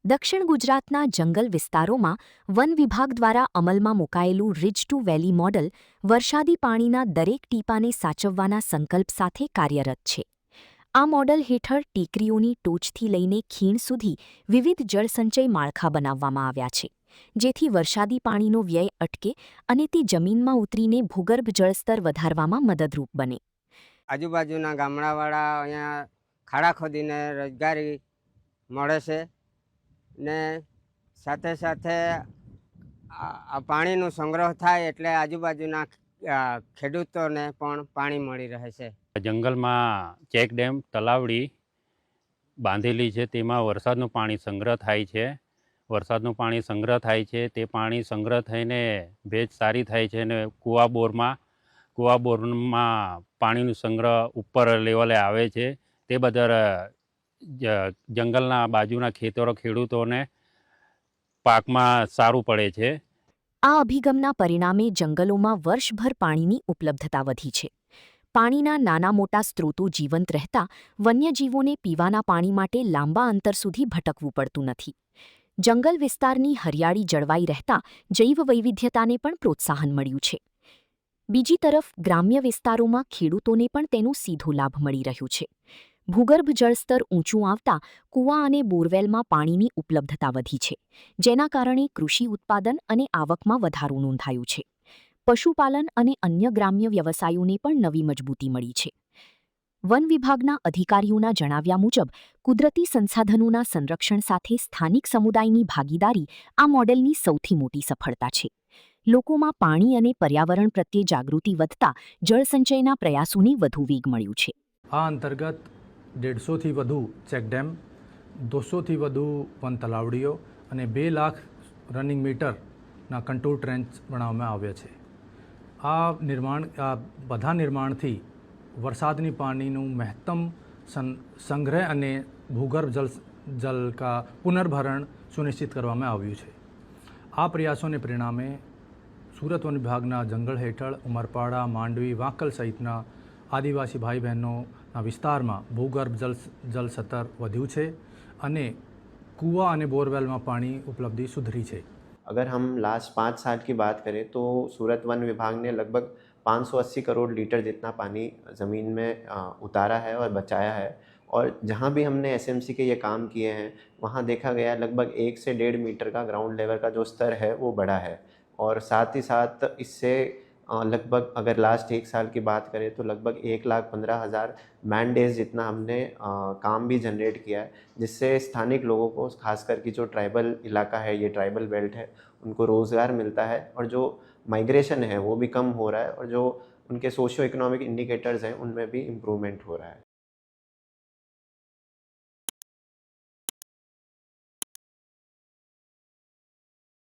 દક્ષિણ ગુજરાતના જંગલ વિસ્તારોમાં વન વિભાગ દ્વારા અમલમાં મુકાયેલું રિજ ટુ વેલી મોડલ વરસાદી પાણીના દરેક ટીપાને સાચવવાના સંકલ્પ સાથે કાર્યરત છે. આ મોડલ હેઠળ ટેકરીઓની ટોચથી લઈને ખીણ સુધી વિવિધ જળસંચય માળખા બનાવવામાં આવ્યા છે, જેથી વરસાદી પાણીનો વ્યય અટકે અને તે જમીનમાં ઉતરીને ભૂગર્ભ જળસ્તર વધારવામાં મદદરૂપ બને. આજુબાજુના ગામડાવાળા અહીંયા ખાડા ખોદીને રોજગારી મળે છે ને સાથે સાથે આ પાણીનો સંગ્રહ થાય એટલે આજુબાજુના ખેડૂતોને પણ પાણી મળી રહે છે. જંગલમાં ચેક ડેમ તલાવડી બાંધેલી છે, તેમાં વરસાદનું પાણી સંગ્રહ થાય છે. વરસાદનું પાણી સંગ્રહ થાય છે, તે પાણી સંગ્રહ થઈને ભેજ સારી થાય છે અને કૂવા બોરમાં પાણીનું સંગ્રહ ઉપર લેવલે આવે છે. તે બદલ જંગલના બાજુના ખેડૂતોને પાકમાં સારું પડે છે. આ અભિગમના પરિણામે જંગલોમાં વર્ષભર પાણીની ઉપલબ્ધતા વધી છે. પાણીના નાના મોટા સ્ત્રોતો જીવંત રહેતા વન્યજીવોને પીવાના પાણી માટે લાંબા અંતર સુધી ભટકવું પડતું નથી. જંગલ વિસ્તારની હરિયાળી જળવાઈ રહેતા જૈવ વૈવિધ્યતાને પણ પ્રોત્સાહન મળ્યું છે. બીજી તરફ ગ્રામ્ય વિસ્તારોમાં ખેડૂતોને પણ તેનો સીધો લાભ મળી રહ્યો છે. ભૂગર્ભ જળસ્તર ઊંચું આવતા કૂવા અને બોરવેલમાં પાણીની ઉપલબ્ધતા વધી છે, જેના કારણે કૃષિ ઉત્પાદન અને આવકમાં વધારો નોંધાયો છે. પશુપાલન અને અન્ય ગ્રામ્ય વ્યવસાયોને પણ નવી મજબૂતી મળી છે. વન વિભાગના અધિકારીઓના જણાવ્યા મુજબ કુદરતી સંસાધનોના સંરક્ષણ સાથે સ્થાનિક સમુદાયની ભાગીદારી આ મોડેલની સૌથી મોટી સફળતા છે. લોકોમાં પાણી અને પર્યાવરણ પ્રત્યે જાગૃતિ વધતા જળસંચયના પ્રયાસોને વધુ વેગ મળ્યો છે. આ અંતર્ગત 150થી વધુ ચેકડેમ, 200થી વધુ વન તલાવડીઓ અને 2 લાખ રનિંગ મીટરના કંટ્રોલ ટ્રેન્ચ બનાવવામાં આવ્યા છે. આ બધા નિર્માણથી વરસાદની પાણીનું મહત્તમ સંગ્રહ અને ભૂગર્ભ જલ કા પુનર્ભરણ સુનિશ્ચિત કરવામાં આવ્યું છે. આ પ્રયાસોને પરિણામે સુરત વન વિભાગના જંગલ હેઠળ ઉમરપાડા, માંડવી, વાંકલ સહિતના આદિવાસી ભાઈ બહેનોના વિસ્તારમાં ભૂગર્ભ જલ સ્તર વધ્યું છે અને કૂવા અને બોરવેલમાં પાણી ઉપલબ્ધિ સુધરી છે. अगर हम लास्ट 5 साल की बात करें तो सूरत वन विभाग ने लगभग 580 करोड़ लीटर जितना पानी ज़मीन में उतारा है और बचाया है. और जहाँ भी हमने एसएमसी के ये काम किए हैं वहाँ देखा गया लगभग 1 से 1.5 मीटर का ग्राउंड लेवल का जो स्तर है वो बढ़ा है. और साथ ही साथ इससे लगभग अगर लास्ट 1 साल की बात करें तो लगभग 1,15,000 मैन डेज जितना हमने काम भी जनरेट किया है, जिससे स्थानिक लोगों को खास करके जो ट्राइबल इलाका है, ये ट्राइबल बेल्ट है, उनको रोज़गार मिलता है और जो माइग्रेशन है वो भी कम हो रहा है और जो उनके सोशियो इकोनॉमिक इंडिकेटर्स हैं उनमें भी इम्प्रूवमेंट हो रहा है.